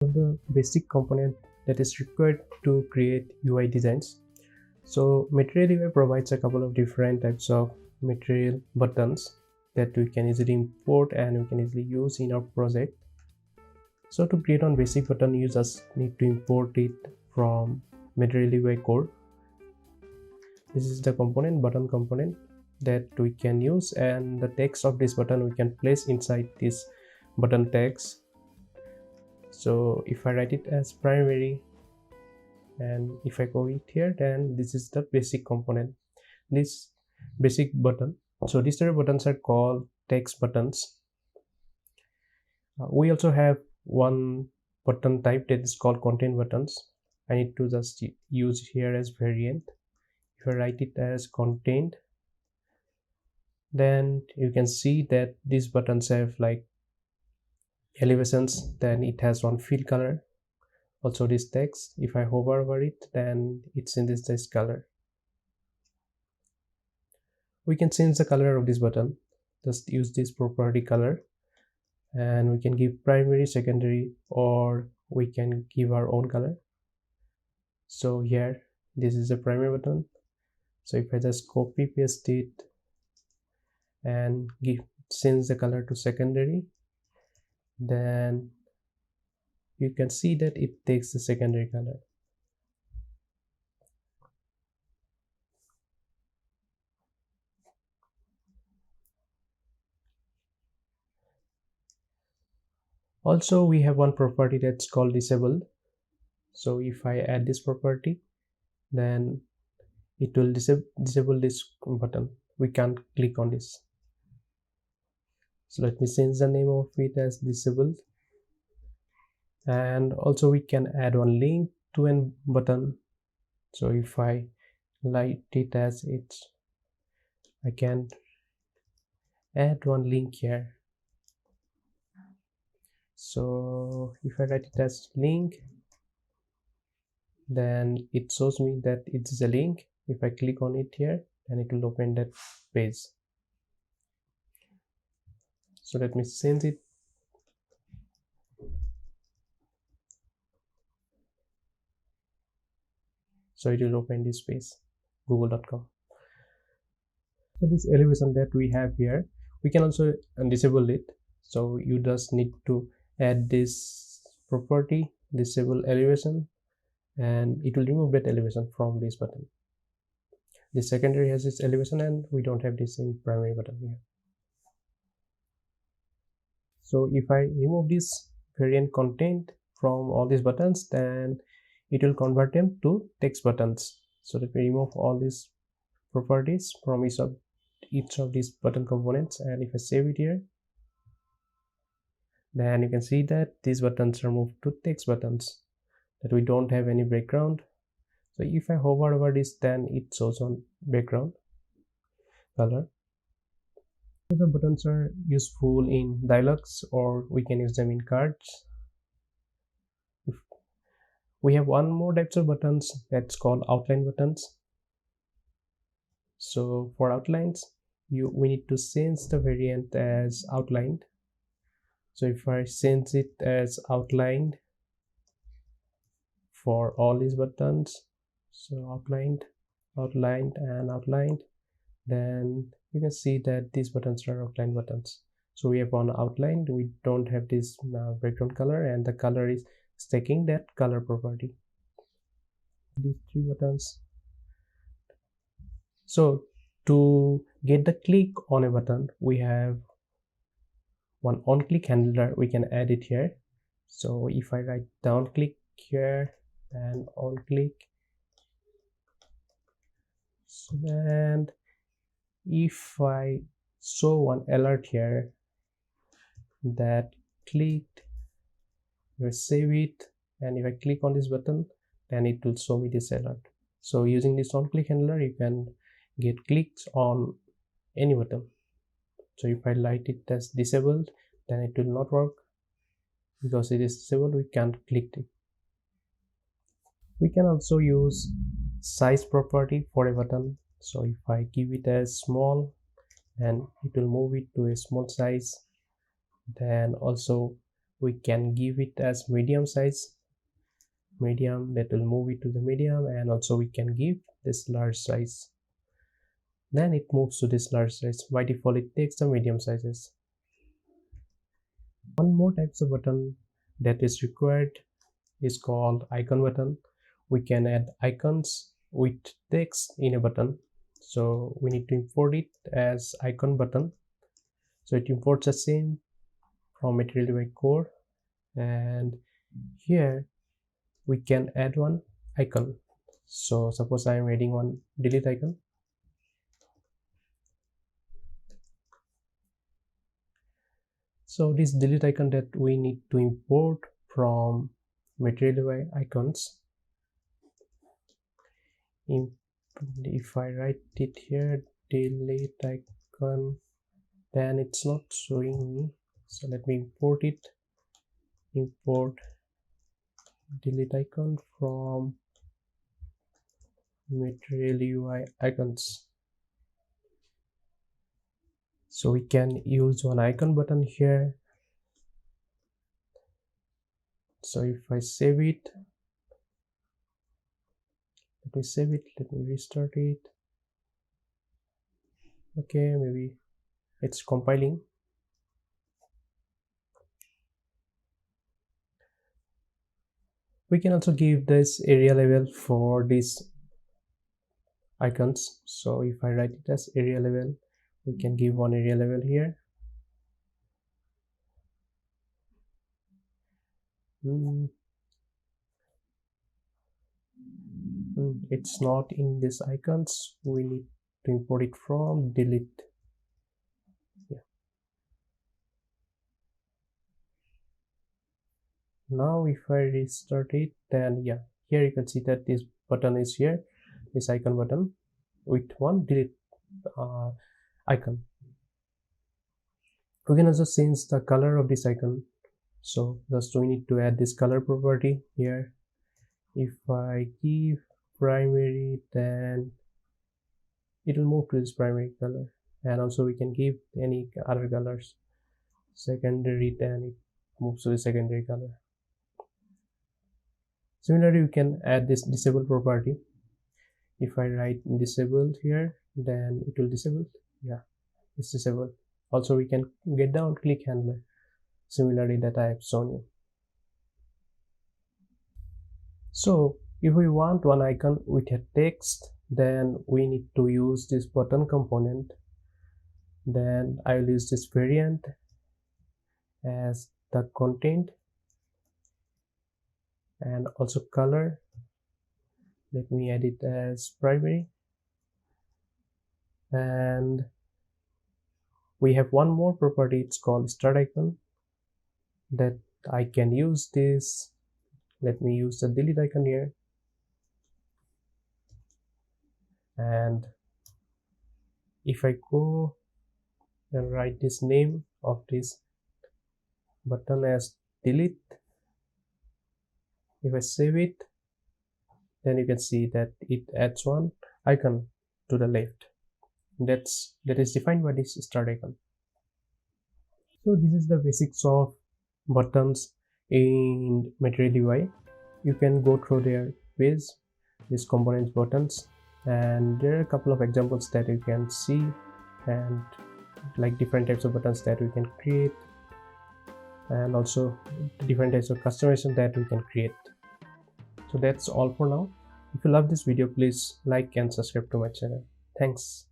The basic component that is required to create UI designs. So Material UI provides a couple of different types of material buttons that we can easily import and we can easily use in our project. So to create one basic button, you just need to import it from Material UI core. This is the component, button component, that we can use, and the text of this button we can place inside this button text. So if I write it as primary and if I go it here, then this is the basic component, this basic button. So these three buttons are called text buttons. We also have one button type that is called content buttons. I need to just use here as variant. If I write it as content, then you can see that these buttons have like elevations, then it has one fill color. Also this text, if I hover over it, then it's in this text color. We can change the color of this button. Just use this property color, and we can give primary, secondary, or we can give our own color. So here, this is the primary button. So if I just copy paste it and change the color to secondary, then you can see that it takes the secondary color. Also, we have one property that's called disabled. So if I add this property, then it will disable this button. We can't click on this. So let me change the name of it as disabled. And also we can add one link to a button. So if I write it as I can add one link here. So if I write it as link, then it shows me that it is a link. If I click on it here, then it will open that page. So let me change it. So it will open this page, google.com. So this elevation that we have here, we can also disable it. So you just need to add this property, disable elevation, and it will remove that elevation from this button. The secondary has its elevation and we don't have this in primary button here. So if I remove this variant content from all these buttons, then it will convert them to text buttons. So let me remove all these properties from each of these button components, and if I save it here, then you can see that these buttons are moved to text buttons, that we don't have any background. So if I hover over this, then it shows on background color. The buttons are useful in dialogues, or we can use them in cards. We have one more types of buttons that's called outline buttons. So for outlines, we need to change the variant as outlined. So if I change it as outlined for all these buttons, so outlined, outlined, and outlined, then you can see that these buttons are outline buttons. So we have one outlined, we don't have this background color, and the color is taking that color property. These three buttons. So to get the click on a button, we have one on click handler. We can add it here. So if I write down click here and on click, and if I show one alert here that clicked, we save it, and if I click on this button, then it will show me this alert. So using this on click handler, you can get clicks on any button. So if I write it as disabled, then it will not work, because it is disabled, we can't click it. We can also use size property for a button. So if I give it as small, and it will move it to a small size. Then also we can give it as medium size, medium, that will move it to the medium, and also we can give this large size, then it moves to this large size. By default it takes the medium sizes. One more types of button that is required is called icon button. We can add icons with text in a button, so we need to import it as icon button. So it imports the same from Material UI core, and here we can add one icon. So suppose I am adding one delete icon. So this delete icon that we need to import from Material UI icons. If I write it here, delete icon, then it's not showing me. So let me import it. Import delete icon from Material UI icons. So we can use one icon button here. So if I save it, let me save it, let me restart it. Okay, maybe it's compiling. We can also give this area level for these icons. So if I write it as area level, we can give one area level here. It's not in this icons, we need to import it from delete. Yeah. Now if I restart it, then yeah, here you can see that this button is here, this icon button with one delete icon. We can also change the color of this icon. So just we need to add this color property here. If I give primary, then it will move to this primary color, and also we can give any other colors. Secondary, then it moves to the secondary color. Similarly, we can add this disable property. If I write disabled here, then it will disable. Yeah, it's disabled. Also we can get the on click handler, similarly that I have shown you. So if we want one icon with a text, then we need to use this button component. Then I will use this variant as the content, and also color, let me add it as primary. And we have one more property, it's called start icon, that I can use this. Let me use the delete icon here, and if I go and write this name of this button as delete, if I save it, then you can see that it adds one icon to the left. That is defined by this start icon. So this is the basics of buttons in Material UI. You can go through their page, these components buttons, and there are a couple of examples that you can see, and like different types of buttons that we can create, and also different types of customization that we can create. So that's all for now. If you love this video, please like and subscribe to my channel. Thanks.